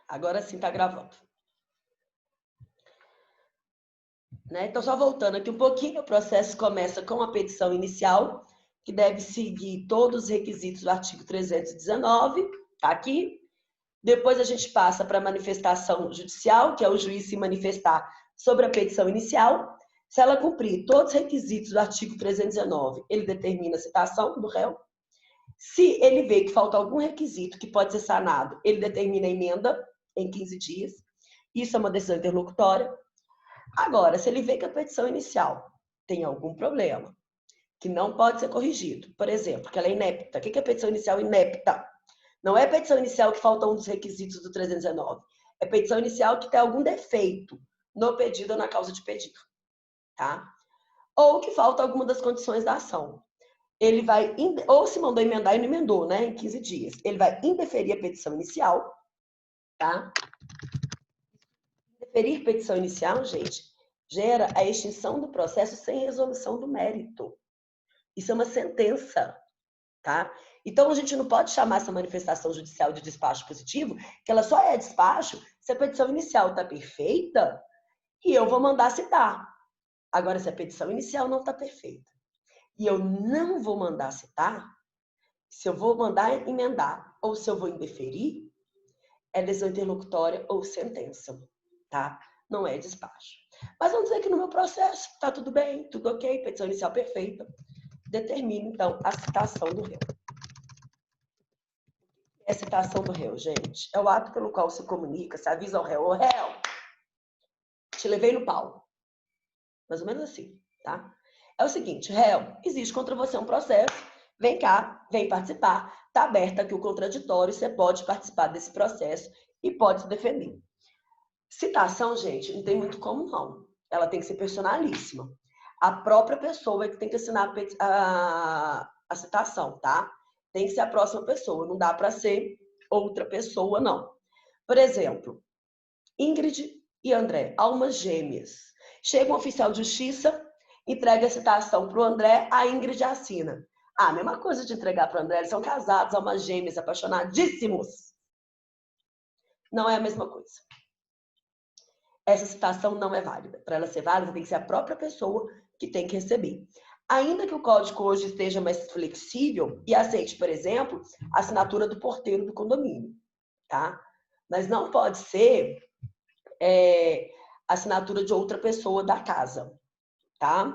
Agora sim está gravando. Né? Então, só voltando aqui um pouquinho, o processo começa com a petição inicial, que deve seguir todos os requisitos do artigo 319, tá aqui. Depois a gente passa para a manifestação judicial, que é o juiz se manifestar sobre a petição inicial. Se ela cumprir todos os requisitos do artigo 319, ele determina a citação do réu. Se ele vê que falta algum requisito que pode ser sanado, ele determina a emenda em 15 dias. Isso é uma decisão interlocutória. Agora, se ele vê que a petição inicial tem algum problema, que não pode ser corrigido, por exemplo, que ela é inepta. O que é petição inicial inepta? Não é petição inicial que falta um dos requisitos do 319. É petição inicial que tem algum defeito no pedido ou na causa de pedido. Tá? Ou que falta alguma das condições da ação. Ele vai, ou se mandou emendar e não emendou, né, em 15 dias. Ele vai indeferir a petição inicial, tá? Indeferir petição inicial, gente, gera a extinção do processo sem resolução do mérito. Isso é uma sentença, tá? Então, a gente não pode chamar essa manifestação judicial de despacho positivo, que ela só é despacho se a petição inicial está perfeita e eu vou mandar citar. Agora, se a petição inicial não está perfeita e eu não vou mandar citar, se eu vou mandar emendar ou se eu vou indeferir, é decisão interlocutória ou sentença, tá? Não é despacho. Mas vamos dizer que no meu processo está tudo bem, tudo ok, petição inicial perfeita. Determino, então, a citação do réu. É a citação do réu, gente. É o ato pelo qual se comunica, se avisa ao réu, ô réu, te levei no pau. Mais ou menos assim, tá? É o seguinte, réu, existe contra você um processo, vem cá, vem participar, tá aberto aqui o contraditório, você pode participar desse processo e pode se defender. Citação, gente, não tem muito como não. Ela tem que ser personalíssima. A própria pessoa é que tem que assinar a citação, tá? Tem que ser a próxima pessoa, não dá para ser outra pessoa, não. Por exemplo, Ingrid e André, almas gêmeas. Chega um oficial de justiça, entrega a citação para o André, a Ingrid assina. Ah, a mesma coisa de entregar para o André, eles são casados, almas gêmeas, apaixonadíssimos. Não é a mesma coisa. Essa citação não é válida. Para ela ser válida, tem que ser a própria pessoa que tem que receber. Ainda que o código hoje esteja mais flexível e aceite, por exemplo, a assinatura do porteiro do condomínio, tá? Mas não pode ser a assinatura de outra pessoa da casa, tá?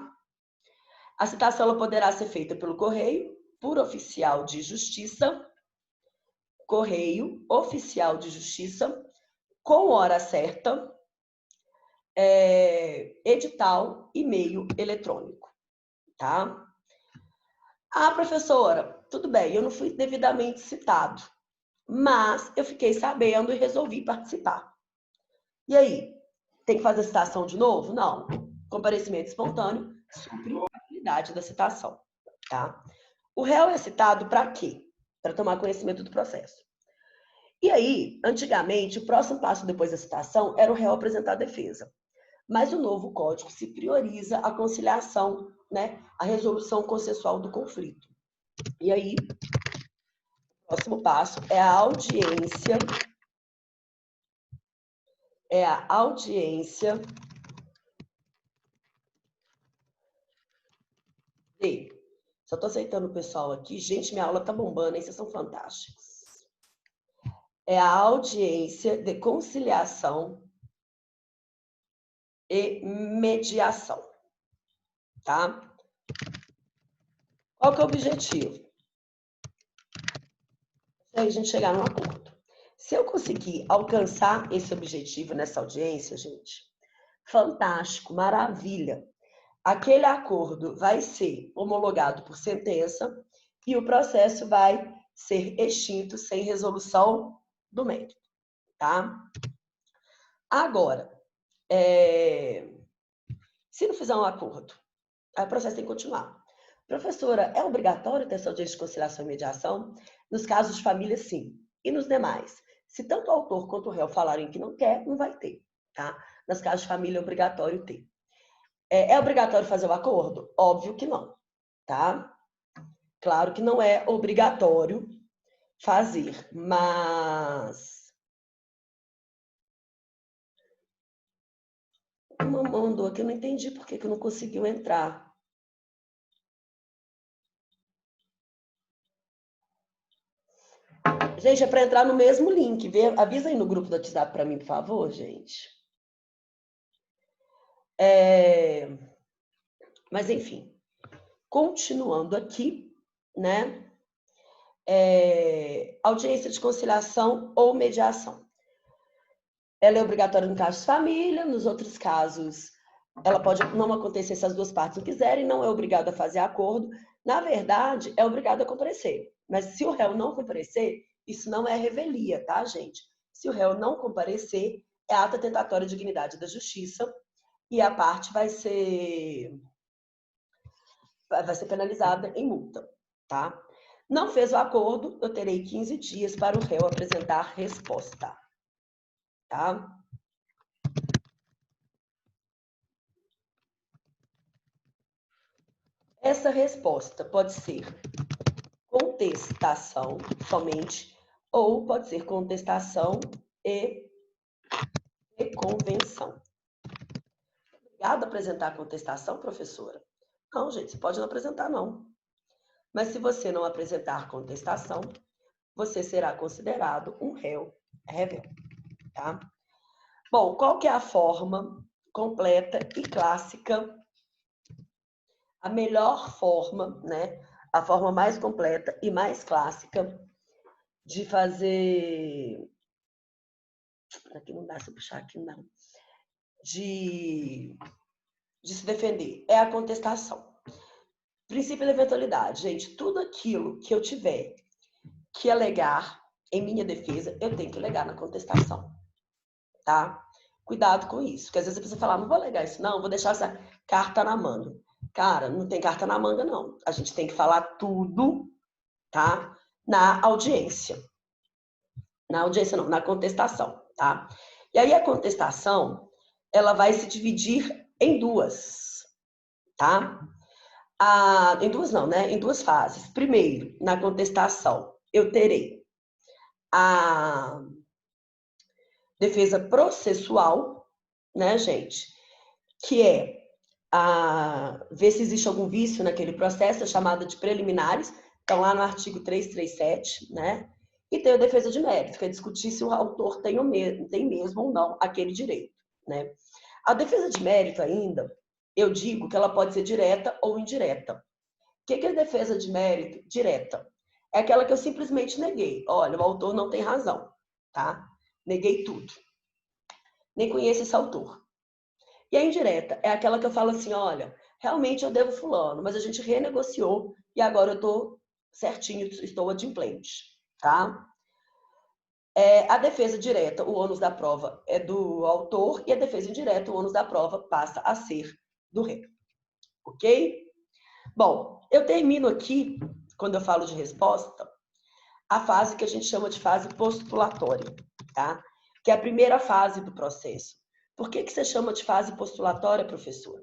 A citação ela poderá ser feita pelo correio, por oficial de justiça, correio, oficial de justiça, com hora certa, edital, e-mail eletrônico, tá? Ah, professora, tudo bem, eu não fui devidamente citado, mas eu fiquei sabendo e resolvi participar. E aí, tem que fazer citação de novo? Não. Comparecimento espontâneo supre a validade da citação, tá? O réu é citado para quê? Para tomar conhecimento do processo. E aí, antigamente, o próximo passo depois da citação era o réu apresentar a defesa. Mas o novo código se prioriza a conciliação, né, a resolução consensual do conflito. E aí, o próximo passo é a audiência. Só estou aceitando o pessoal aqui. Gente, minha aula tá bombando, hein? Vocês são fantásticos. É a audiência de conciliação e mediação, tá? Qual que é o objetivo? É a gente chegar num acordo. Se eu conseguir alcançar esse objetivo nessa audiência, gente, fantástico, maravilha. Aquele acordo vai ser homologado por sentença e o processo vai ser extinto sem resolução do mérito, tá? Agora, se não fizer um acordo, aí o processo tem que continuar. Professora, é obrigatório ter essa audiência de conciliação e mediação? Nos casos de família, sim. E nos demais? Se tanto o autor quanto o réu falarem que não quer, não vai ter, tá? Nos casos de família, é obrigatório ter. É obrigatório fazer o acordo? Óbvio que não, tá? Claro que não é obrigatório fazer, mas mandou aqui, eu não entendi por que não conseguiu entrar. Gente, é para entrar no mesmo link. Avisa aí no grupo do WhatsApp para mim, por favor, gente. Mas, enfim, continuando aqui, né? Audiência de conciliação ou mediação. Ela é obrigatória no caso de família, nos outros casos, ela pode não acontecer se as duas partes não quiserem, não é obrigada a fazer acordo. Na verdade, é obrigada a comparecer. Mas se o réu não comparecer, isso não é revelia, tá, gente? Se o réu não comparecer, é ata tentatória de dignidade da justiça e a parte vai ser penalizada em multa, tá? Não fez o acordo, eu terei 15 dias para o réu apresentar resposta, tá? Essa resposta pode ser contestação somente, ou pode ser contestação e reconvenção. Obrigada a apresentar a contestação, professora? Não, gente, você pode não apresentar, não. Mas se você não apresentar contestação, você será considerado um réu revel, tá? Bom, qual que é a forma completa e clássica? A melhor forma, né? A forma mais completa e mais clássica de fazer... Aqui não dá, se eu puxar aqui não. De se defender. É a contestação. Princípio da eventualidade. Gente, tudo aquilo que eu tiver que alegar em minha defesa, eu tenho que alegar na contestação. Tá? Cuidado com isso. Porque às vezes a pessoa fala, não vou alegar isso não, vou deixar essa carta na manga. Cara, não tem carta na manga, não. A gente tem que falar tudo, tá? Na audiência. Na audiência não, na contestação, tá? E aí a contestação, ela vai se dividir em duas, tá? Em duas não, né? Em duas fases. Primeiro, na contestação, eu terei a defesa processual, né, gente? Que é ver se existe algum vício naquele processo, é chamada de preliminares, então lá no artigo 337, né? E tem a defesa de mérito, que é discutir se o autor tem mesmo ou não aquele direito, né? A defesa de mérito ainda, eu digo que ela pode ser direta ou indireta. O que é defesa de mérito direta? É aquela que eu simplesmente neguei. Olha, o autor não tem razão, tá? Neguei tudo. Nem conheço esse autor. E a indireta é aquela que eu falo assim, olha, realmente eu devo fulano, mas a gente renegociou e agora eu estou certinho, estou adimplente, tá? A defesa direta, o ônus da prova é do autor e a defesa indireta, o ônus da prova passa a ser do réu. Ok? Bom, eu termino aqui, quando eu falo de resposta, a fase que a gente chama de fase postulatória, tá? Que é a primeira fase do processo. Por que você chama de fase postulatória, professor?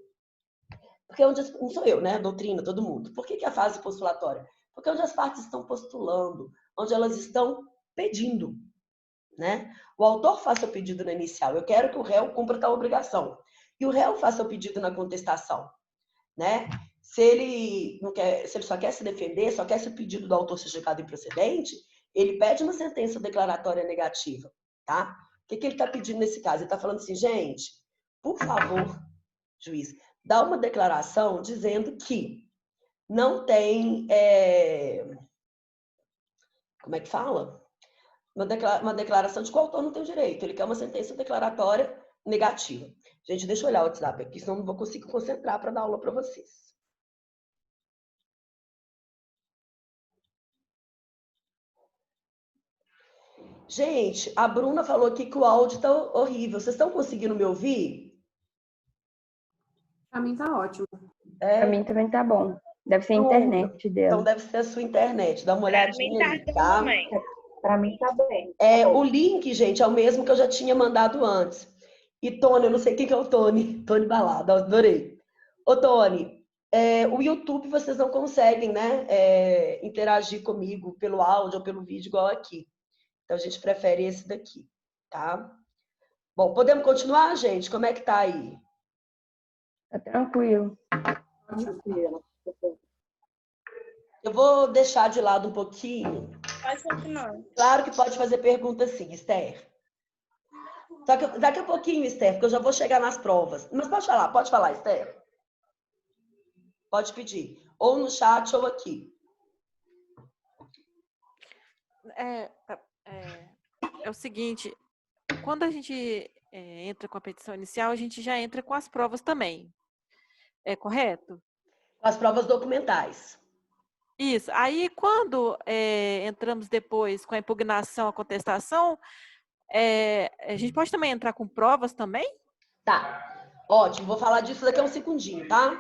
Porque onde não sou eu, né? Doutrina, todo mundo. Por que é a fase postulatória? Porque onde as partes estão postulando, onde elas estão pedindo, né? O autor faça o pedido na inicial, eu quero que o réu cumpra tal obrigação. E o réu faça o pedido na contestação, né? Se ele só quer se defender, só quer se o pedido do autor seja julgado improcedente, ele pede uma sentença declaratória negativa, tá? O que ele está pedindo nesse caso? Ele está falando assim, gente, por favor, juiz, dá uma declaração dizendo que não tem... como é que fala? Uma declaração de que o autor não tem o direito. Ele quer uma sentença declaratória negativa. Gente, deixa eu olhar o WhatsApp aqui, senão não vou conseguir concentrar para dar aula para vocês. Gente, a Bruna falou aqui que o áudio tá horrível. Vocês estão conseguindo me ouvir? Para mim tá ótimo. Para mim também tá bom. Deve ser a internet dela. Então deve ser a sua internet. Dá uma olhadinha aí, tá? Para mim tá bem. O link, gente, é o mesmo que eu já tinha mandado antes. E Tony, eu não sei quem que é o Tony. Tony Balada, adorei. Ô, Tony, o YouTube vocês não conseguem, né? Interagir comigo pelo áudio ou pelo vídeo igual aqui. Então a gente prefere esse daqui, tá? Bom, podemos continuar, gente? Como é que tá aí? Tá tranquilo. Tranquilo. Eu vou deixar de lado um pouquinho. Pode continuar. Claro que pode fazer pergunta sim, Esther. Só que daqui a pouquinho, Esther, porque eu já vou chegar nas provas. Mas pode falar, Esther. Pode pedir. Ou no chat ou aqui. É o seguinte, quando a gente entra com a petição inicial, a gente já entra com as provas também. É correto? Com as provas documentais. Isso. Aí, quando entramos depois com a impugnação, a contestação, a gente pode também entrar com provas também? Tá. Ótimo. Vou falar disso daqui a um segundinho, tá?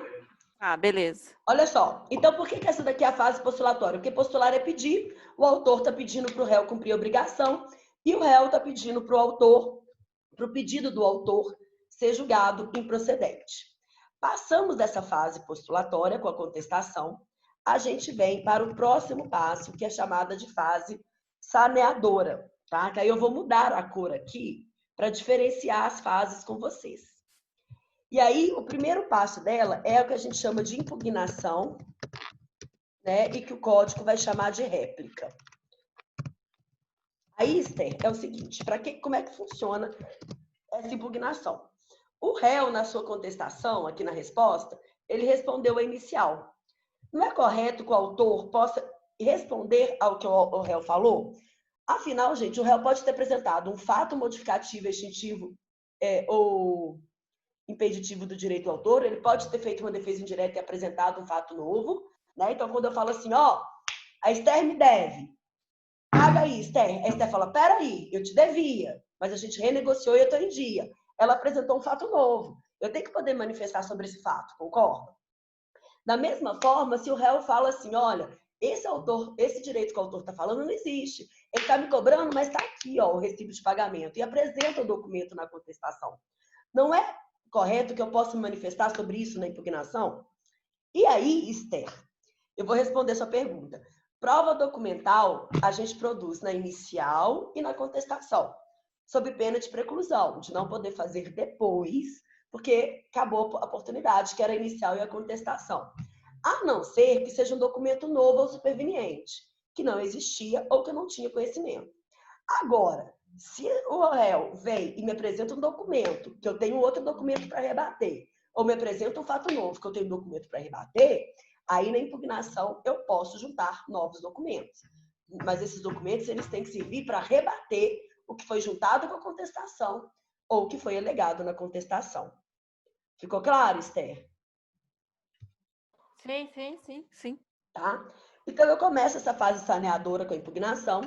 Ah, beleza. Olha só. Então, por que essa daqui é a fase postulatória? Porque postular é pedir, o autor está pedindo para o réu cumprir a obrigação e o réu está pedindo para o autor, para o pedido do autor ser julgado improcedente. Passamos dessa fase postulatória com a contestação, a gente vem para o próximo passo, que é chamada de fase saneadora, tá? Que aí eu vou mudar a cor aqui para diferenciar as fases com vocês. E aí, o primeiro passo dela é o que a gente chama de impugnação, né? E que o código vai chamar de réplica. Aí, Esther, é o seguinte, como é que funciona essa impugnação? O réu, na sua contestação, aqui na resposta, ele respondeu a inicial. Não é correto que o autor possa responder ao que o réu falou? Afinal, gente, o réu pode ter apresentado um fato modificativo, extintivo ou impeditivo do direito do autor, ele pode ter feito uma defesa indireta e apresentado um fato novo, né? Então, quando eu falo assim, ó, a Esther me deve, paga aí, Esther. A Esther fala, peraí, eu te devia, mas a gente renegociou e eu tô em dia. Ela apresentou um fato novo. Eu tenho que poder manifestar sobre esse fato, concorda? Da mesma forma, se o réu fala assim, olha, esse direito que o autor está falando não existe. Ele está me cobrando, mas está aqui, ó, o recibo de pagamento. E apresenta o documento na contestação. Não é correto que eu possa me manifestar sobre isso na impugnação? E aí, Esther, eu vou responder sua pergunta. Prova documental a gente produz na inicial e na contestação, sob pena de preclusão, de não poder fazer depois, porque acabou a oportunidade, que era a inicial e a contestação. A não ser que seja um documento novo ou superveniente, que não existia ou que eu não tinha conhecimento. Agora, se o réu vem e me apresenta um documento, que eu tenho outro documento para rebater, ou me apresenta um fato novo, que eu tenho um documento para rebater, aí na impugnação eu posso juntar novos documentos. Mas esses documentos eles têm que servir para rebater o que foi juntado com a contestação ou o que foi alegado na contestação. Ficou claro, Esther? Sim. Tá? Então eu começo essa fase saneadora com a impugnação.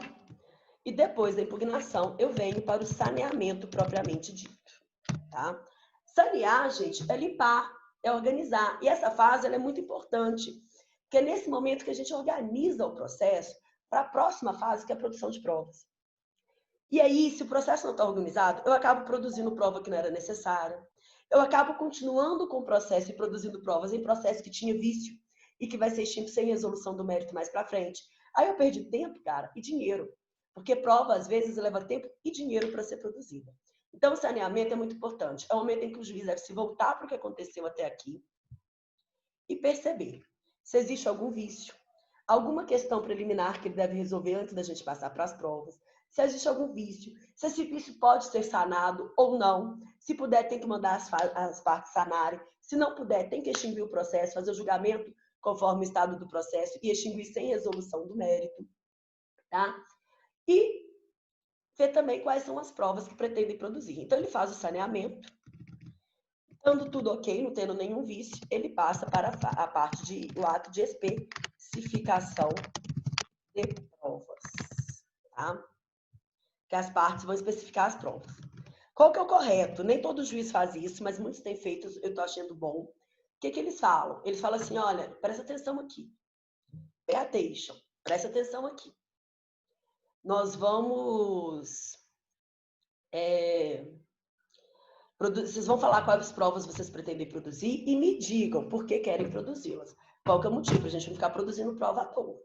E depois da impugnação, eu venho para o saneamento propriamente dito, tá? Sanear, gente, é limpar, é organizar. E essa fase ela é muito importante, porque é nesse momento que a gente organiza o processo para a próxima fase, que é a produção de provas. E aí, se o processo não está organizado, eu acabo produzindo prova que não era necessária. Eu acabo continuando com o processo e produzindo provas em processo que tinha vício e que vai ser extinto sem resolução do mérito mais para frente. Aí eu perdi tempo, cara, e dinheiro. Porque prova, às vezes, leva tempo e dinheiro para ser produzida. Então, o saneamento é muito importante. É o momento em que o juiz deve se voltar para o que aconteceu até aqui e perceber se existe algum vício, alguma questão preliminar que ele deve resolver antes da gente passar para as provas, se existe algum vício, se esse vício pode ser sanado ou não. Se puder, tem que mandar as partes sanarem. Se não puder, tem que extinguir o processo, fazer o julgamento conforme o estado do processo e extinguir sem resolução do mérito. Tá? E ver também quais são as provas que pretendem produzir. Então, ele faz o saneamento. Estando tudo ok, não tendo nenhum vício, ele passa para a parte o ato de especificação de provas. Tá? Que as partes vão especificar as provas. Qual que é o correto? Nem todo juiz faz isso, mas muitos têm feito, eu estou achando bom. O que eles falam? Eles falam assim, olha, presta atenção aqui. Pay attention. Presta atenção aqui. Nós vamos... Vocês vão falar quais provas vocês pretendem produzir e me digam por que querem produzi-las. Qual que é o motivo? A gente não ficar produzindo prova à toa.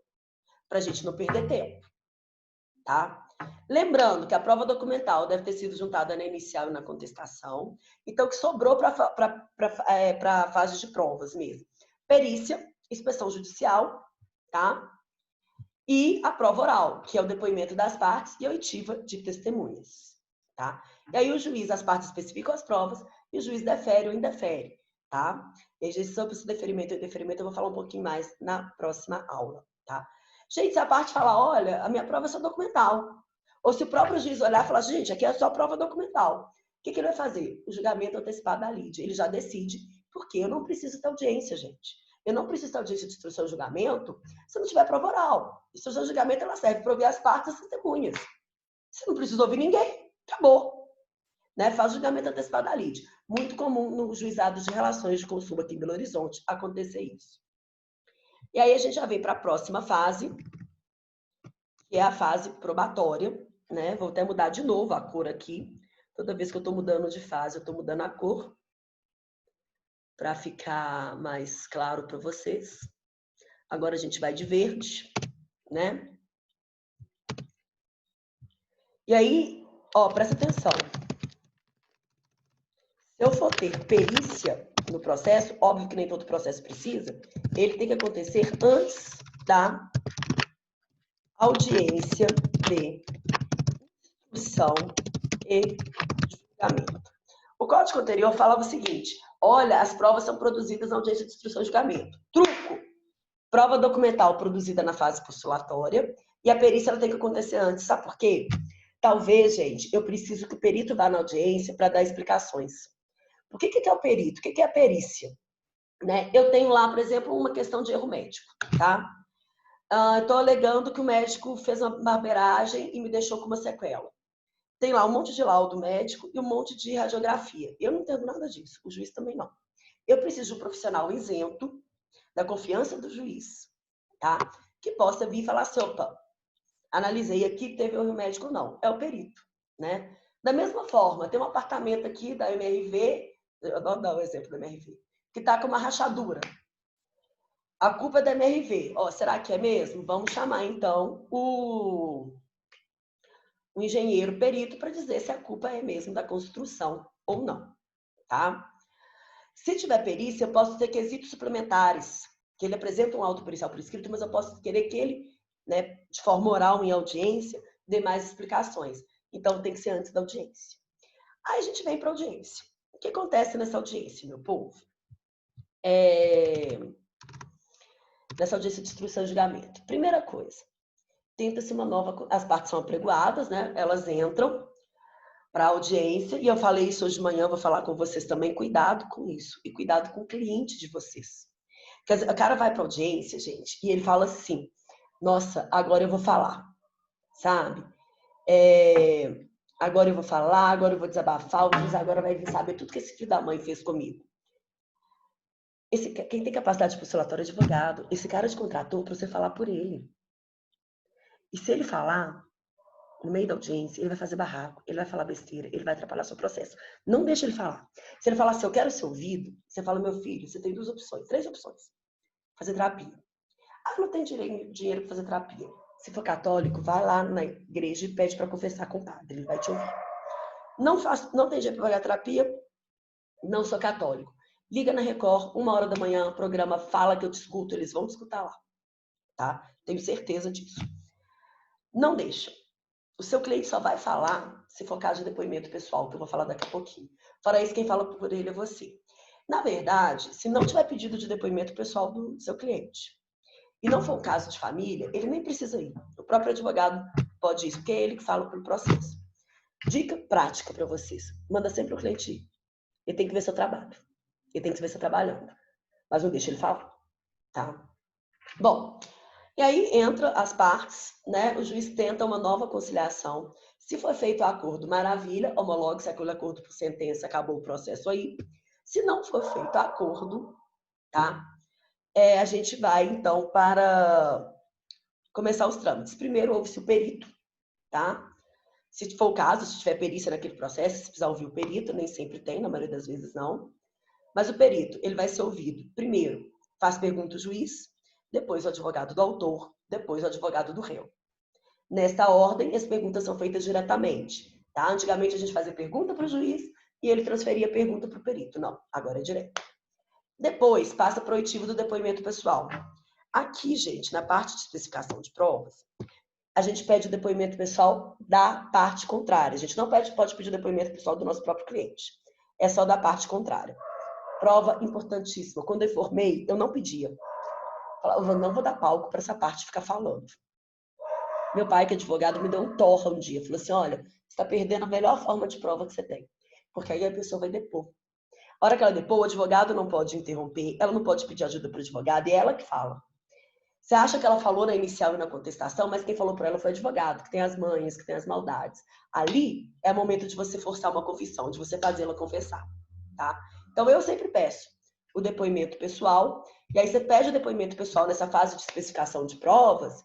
Para a gente não perder tempo. Tá? Lembrando que a prova documental deve ter sido juntada na inicial e na contestação. Então, o que sobrou para a fase de provas mesmo. Perícia, inspeção judicial, tá? E a prova oral, que é o depoimento das partes e a oitiva de testemunhas, tá? E aí o juiz, as partes especificam as provas e o juiz defere ou indefere, tá? E aí, sobre esse deferimento e indeferimento, eu vou falar um pouquinho mais na próxima aula, tá? Gente, se a parte falar, olha, a minha prova é só documental, ou se o próprio juiz olhar e falar, gente, aqui é só prova documental, o que ele vai fazer? O julgamento antecipado da lide, ele já decide, porque eu não preciso ter audiência, gente. Eu não preciso ter audiência de instrução e julgamento se não tiver prova oral. Instrução e julgamento, ela serve para ouvir as partes e as testemunhas. Você não precisa ouvir ninguém, acabou. Né? Faz o julgamento antecipado da lide. Muito comum no juizado de relações de consumo aqui em Belo Horizonte acontecer isso. E aí a gente já vem para a próxima fase, que é a fase probatória. Né? Vou até mudar de novo a cor aqui. Toda vez que eu estou mudando de fase, eu estou mudando a cor, para ficar mais claro para vocês. Agora a gente vai de verde, né? E aí, ó, presta atenção. Se eu for ter perícia no processo, óbvio que nem todo processo precisa, ele tem que acontecer antes da audiência de instrução e julgamento. O código anterior falava o seguinte, olha, as provas são produzidas na audiência de instrução e julgamento. Truco! Prova documental produzida na fase postulatória e a perícia ela tem que acontecer antes. Sabe por quê? Talvez, gente, eu preciso que o perito vá na audiência para dar explicações. O que é o perito? O que é a perícia? Né? Eu tenho lá, por exemplo, uma questão de erro médico, tá? Estou alegando que o médico fez uma barbeiragem e me deixou com uma sequela. Tem lá um monte de laudo médico e um monte de radiografia. Eu não entendo nada disso, o juiz também não. Eu preciso de um profissional isento, da confiança do juiz, tá? Que possa vir e falar assim, opa, analisei aqui, teve erro médico ou não. É o perito, né? Da mesma forma, tem um apartamento aqui da MRV, eu vou dar o exemplo da MRV, que tá com uma rachadura. A culpa é da MRV. Ó, será que é mesmo? Vamos chamar, então, o engenheiro perito para dizer se a culpa é mesmo da construção ou não, tá? Se tiver perícia, eu posso ter quesitos suplementares, que ele apresenta um auto pericial por escrito, mas eu posso querer que ele, né, de forma oral em audiência, dê mais explicações. Então, tem que ser antes da audiência. Aí a gente vem para a audiência. O que acontece nessa audiência, meu povo? Nessa audiência de instrução e julgamento. Primeira coisa, tenta-se uma nova... As partes são apregoadas, né? Elas entram para a audiência, e eu falei isso hoje de manhã, vou falar com vocês também, cuidado com isso, e cuidado com o cliente de vocês. Quer dizer, o cara vai para a audiência, gente, e ele fala assim, nossa, agora eu vou falar, sabe? Agora eu vou falar, agora eu vou desabafar, o juiz agora vai vir saber tudo que esse filho da mãe fez comigo. Quem tem capacidade postulatória é advogado. Esse cara te contratou para você falar por ele. E se ele falar, no meio da audiência, ele vai fazer barraco, ele vai falar besteira, ele vai atrapalhar seu processo. Não deixa ele falar. Se ele falar assim, eu quero ser ouvido, você fala, meu filho, você tem 2 opções, 3 opções. Fazer terapia. Ah, não tem dinheiro para fazer terapia. Se for católico, vai lá na igreja e pede para confessar com o padre, ele vai te ouvir. Não tem dinheiro para pagar terapia, não sou católico. Liga na Record, 1h da manhã, programa Fala que eu te escuto, eles vão te escutar lá. Tá? Tenho certeza disso. Não deixa. O seu cliente só vai falar se for caso de depoimento pessoal, que eu vou falar daqui a pouquinho. Fora isso, quem fala por ele é você. Na verdade, se não tiver pedido de depoimento pessoal do seu cliente, e não for um caso de família, ele nem precisa ir. O próprio advogado pode ir, porque é ele que fala pelo processo. Dica prática para vocês. Manda sempre o cliente ir. Ele tem que ver seu trabalho. Ele tem que ver você trabalhando. Mas não deixa ele falar. Tá? Bom, e aí entra as partes, né? O juiz tenta uma nova conciliação. Se for feito o acordo, maravilha, homologue-se aquele acordo por sentença, acabou o processo aí. Se não for feito acordo, tá? A gente vai, então, para começar os trâmites. Primeiro, ouve-se o perito, tá? Se for o caso, se tiver perícia naquele processo, se precisar ouvir o perito, nem sempre tem, na maioria das vezes não. Mas o perito, ele vai ser ouvido. Primeiro, faz pergunta ao juiz, depois o advogado do autor, depois o advogado do réu. Nesta ordem, as perguntas são feitas diretamente. Tá? Antigamente, a gente fazia pergunta para o juiz e ele transferia a pergunta para o perito. Não, agora é direto. Depois, passa para o oitivo do depoimento pessoal. Aqui, gente, na parte de especificação de provas, a gente pede o depoimento pessoal da parte contrária. A gente não pode pedir o depoimento pessoal do nosso próprio cliente. É só da parte contrária. Prova importantíssima. Quando eu formei, eu não pedia. Falava, eu não vou dar palco para essa parte ficar falando. Meu pai, que é advogado, me deu um torra um dia. Falou assim, olha, você está perdendo a melhor forma de prova que você tem. Porque aí a pessoa vai depor. A hora que ela depor, o advogado não pode interromper, ela não pode pedir ajuda para o advogado, e é ela que fala. Você acha que ela falou na inicial e na contestação, mas quem falou para ela foi o advogado, que tem as manhas, que tem as maldades. Ali é o momento de você forçar uma confissão, de você fazê-la confessar. Tá? Então, eu sempre peço o depoimento pessoal, e aí você pede o depoimento pessoal nessa fase de especificação de provas,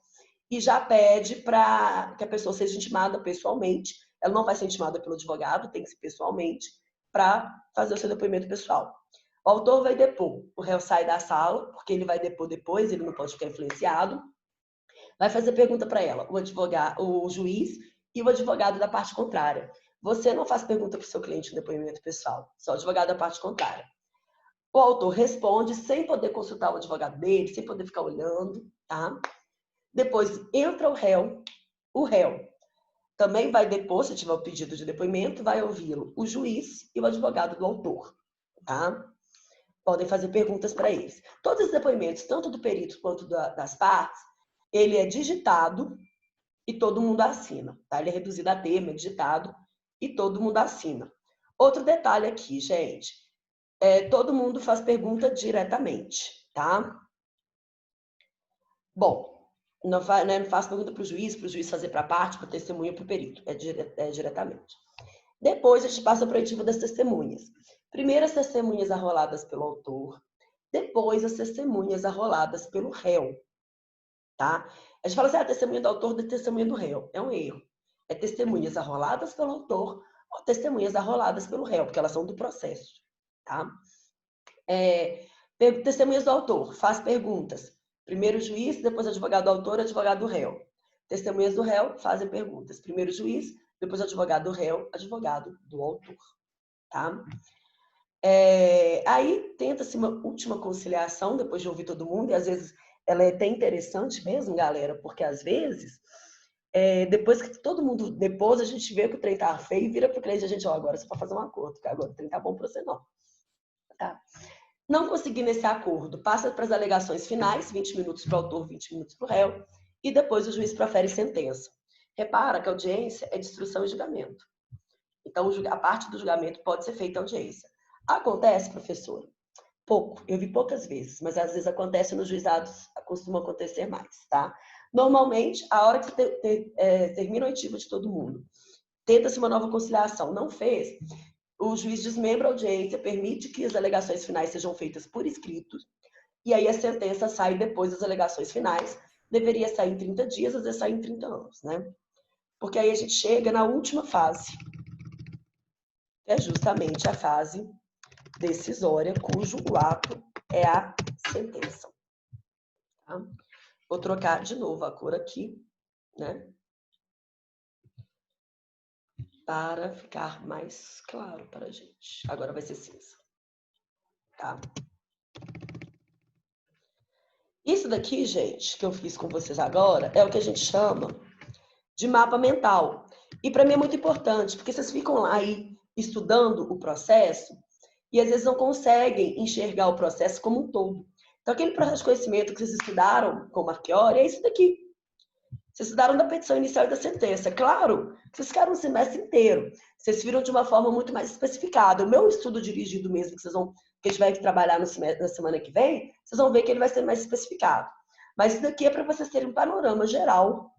e já pede para que a pessoa seja intimada pessoalmente. Ela não vai ser intimada pelo advogado, tem que ser pessoalmente, para fazer o seu depoimento pessoal. O autor vai depor, o réu sai da sala, porque ele vai depor depois, ele não pode ficar influenciado. Vai fazer pergunta para ela, o juiz e o advogado da parte contrária. Você não faz pergunta para o seu cliente no depoimento pessoal, só o advogado da parte contrária. O autor responde sem poder consultar o advogado dele, sem poder ficar olhando, tá? Depois entra o réu também vai depor, se tiver o pedido de depoimento, vai ouvi-lo o juiz e o advogado do autor, tá? Podem fazer perguntas para eles. Todos os depoimentos, tanto do perito quanto das partes, ele é digitado e todo mundo assina, tá? Ele é reduzido a termo, é digitado e todo mundo assina. Outro detalhe aqui, gente, todo mundo faz pergunta diretamente, tá? Bom, não faz pergunta para o juiz fazer para a parte, para o testemunha, para o perito. É diretamente. Depois, a gente passa para o oitivo das testemunhas. Primeiro, as testemunhas arroladas pelo autor. Depois, as testemunhas arroladas pelo réu. Tá? A gente fala assim, a testemunha do autor e testemunha do réu. É um erro. É testemunhas arroladas pelo autor ou testemunhas arroladas pelo réu, porque elas são do processo. Tá? Testemunhas do autor. Faz perguntas. Primeiro o juiz, depois o advogado do autor e advogado do réu. Testemunhas do réu fazem perguntas. Primeiro o juiz, depois o advogado do réu, advogado do autor. Tá? Aí tenta-se uma última conciliação, depois de ouvir todo mundo, e às vezes ela é até interessante mesmo, galera, porque às vezes, depois que todo mundo depôs, a gente vê que o trem tá feio e vira pro cliente, a gente, agora você pode fazer um acordo, porque agora o trem tá bom para você não. Tá? Não conseguindo esse acordo, passa para as alegações finais, 20 minutos para o autor, 20 minutos para o réu, e depois o juiz profere sentença. Repara que a audiência é de instrução e julgamento. Então, a parte do julgamento pode ser feita audiência. Acontece, professora? Pouco. Eu vi poucas vezes, mas às vezes acontece nos juizados, costuma acontecer mais, tá? Normalmente, a hora que termina o oitivo de todo mundo, tenta-se uma nova conciliação, não fez, o juiz desmembra a audiência, permite que as alegações finais sejam feitas por escrito, e aí a sentença sai depois das alegações finais. Deveria sair em 30 dias, às vezes sai em 30 anos, né? Porque aí a gente chega na última fase, que é justamente a fase decisória, cujo ato é a sentença. Tá? Vou trocar de novo a cor aqui, né? Para ficar mais claro para a gente. Agora vai ser cinza. Tá? Isso daqui, gente, que eu fiz com vocês agora, é o que a gente chama de mapa mental. E para mim é muito importante, porque vocês ficam lá aí estudando o processo e às vezes não conseguem enxergar o processo como um todo. Então, aquele processo de conhecimento que vocês estudaram com o Marchiori é isso daqui. Vocês estudaram da petição inicial e da sentença. Claro, vocês ficaram um semestre inteiro. Vocês viram de uma forma muito mais especificada. O meu estudo dirigido mesmo, que a gente vai trabalhar na semana que vem, vocês vão ver que ele vai ser mais especificado. Mas isso daqui é para vocês terem um panorama geral,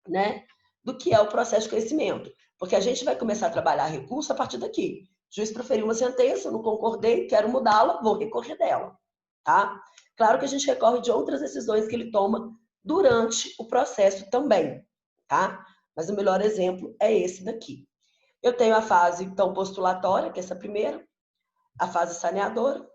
né, do que é o processo de conhecimento. Porque a gente vai começar a trabalhar recurso a partir daqui. O juiz proferiu uma sentença, eu não concordei, quero mudá-la, vou recorrer dela. Tá? Claro que a gente recorre de outras decisões que ele toma durante o processo também, tá? Mas o melhor exemplo é esse daqui. Eu tenho a fase, então, postulatória, que é essa primeira, a fase saneadora,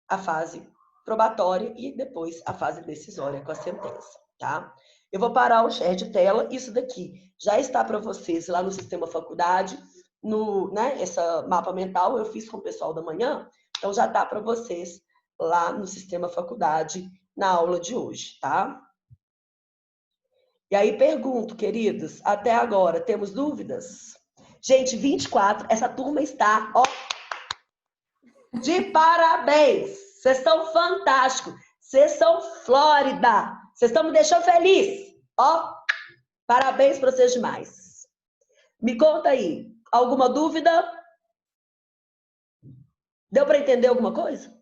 a fase probatória e depois a fase decisória com a sentença, tá? Eu vou parar o share de tela. Isso daqui já está para vocês lá no Sistema Faculdade, essa mapa mental eu fiz com o pessoal da manhã, então já está para vocês lá no Sistema Faculdade na aula de hoje, tá? E aí pergunto, queridos, até agora, temos dúvidas? Gente, 24, essa turma está, ó, de parabéns! Vocês estão fantásticos! Vocês são Flórida! Vocês estão me deixando feliz! Ó, parabéns para vocês demais! Me conta aí, alguma dúvida? Deu para entender alguma coisa?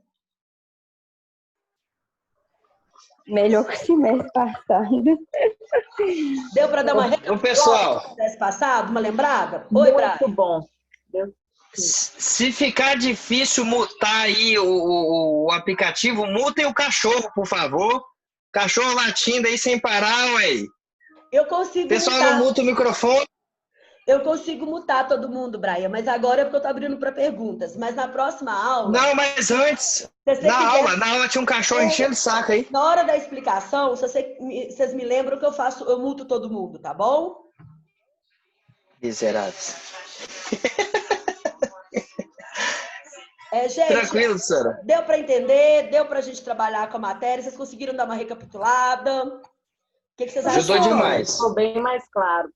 Melhor que o semestre passado. Deu para dar uma pessoal, do semestre passado, uma lembrada? Oi, Brian. Muito bom. se ficar difícil mutar aí o aplicativo, mutem o cachorro, por favor. Cachorro latindo aí sem parar, ué. Eu consigo Pessoal, mutar. não muta o microfone. Eu consigo mutar todo mundo, Brian, mas agora é porque eu tô abrindo para perguntas. Mas na próxima aula... Não, mas antes, se você na quiser- aula tinha um cachorro enchendo o saco aí. Na hora da explicação, se vocês me lembram que eu muto todo mundo, tá bom? Miseráveis. Gente, Tranquilo, senhora. deu para entender? Deu para a gente trabalhar com a matéria? Vocês conseguiram dar uma recapitulada? O que vocês Ajudou acharam? demais. Ficou bem mais claro.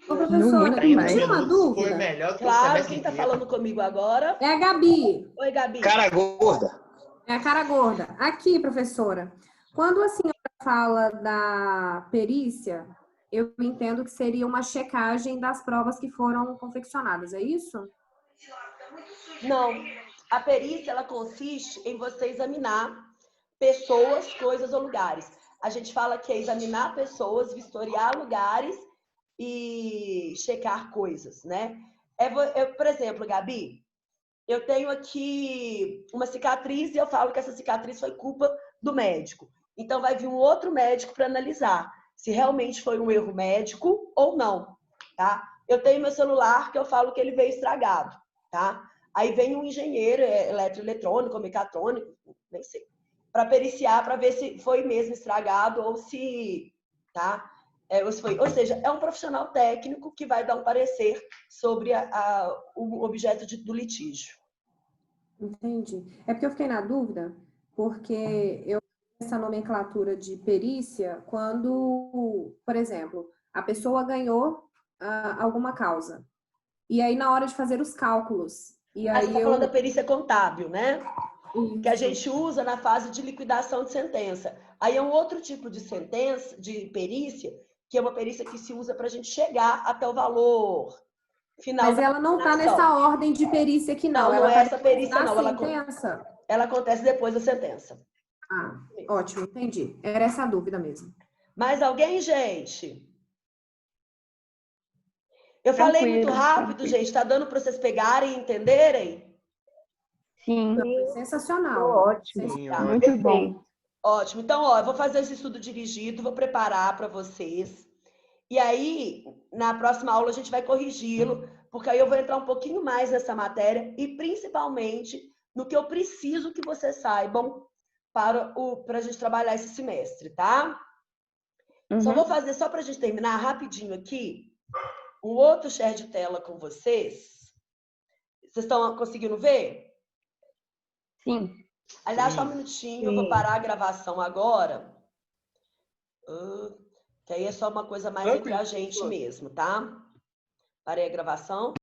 Ô, professora, Muito tem mais. uma Foi dúvida? melhor que o Claro, semestre quem está inteiro. falando comigo agora? É a Gabi, Oi, Gabi. Cara gorda. é a cara gorda. Aqui, professora, quando a senhora fala da perícia, eu entendo que seria uma checagem das provas que foram confeccionadas, é isso? Não. A perícia, ela consiste em você examinar pessoas, coisas ou lugares. A gente fala que é examinar pessoas, vistoriar lugares e checar coisas, né? Por exemplo, Gabi, eu tenho aqui uma cicatriz e eu falo que essa cicatriz foi culpa do médico. Então, vai vir um outro médico para analisar se realmente foi um erro médico ou não, tá? Eu tenho meu celular que eu falo que ele veio estragado, tá? Aí vem um engenheiro eletroeletrônico, mecatrônico, nem sei, para periciar, para ver se foi mesmo estragado ou se, tá? Ou seja, é um profissional técnico que vai dar um parecer sobre o objeto do litígio. Entendi. É porque eu fiquei na dúvida, porque eu essa nomenclatura de perícia quando, por exemplo, a pessoa ganhou alguma causa. E aí, na hora de fazer os cálculos, e Aí aí você está eu... falando da perícia contábil, né? Que a Isso. gente usa na fase de liquidação de sentença. Aí é um outro tipo de sentença, de perícia, que é uma perícia que se usa para a gente chegar até o valor final. Mas ela não está nessa ordem de perícia aqui, não. Não, Ela não é tá essa perícia, depois da não. sentença. Ela acontece depois da sentença. Ah, ótimo, entendi. Era essa a dúvida mesmo. Mais alguém, gente? Eu falei muito Tranquilo, rápido, tranquilo. gente. Tá dando para vocês pegarem e entenderem? Sim, Sensacional. Ótimo. Sim, Tá. muito bom. Ótimo. Então, ó, eu vou fazer esse estudo dirigido, vou preparar para vocês. E aí, na próxima aula, a gente vai corrigi-lo, porque aí eu vou entrar um pouquinho mais nessa matéria e principalmente no que eu preciso que vocês saibam para a gente trabalhar esse semestre, tá? Só Uhum. vou fazer, só para a gente terminar rapidinho aqui, um outro share de tela com vocês. Vocês estão conseguindo ver? Sim. Aliás, Sim. só um minutinho, eu vou parar a gravação agora. Que aí é só uma coisa mais entre a gente mesmo, tá? Parei a gravação.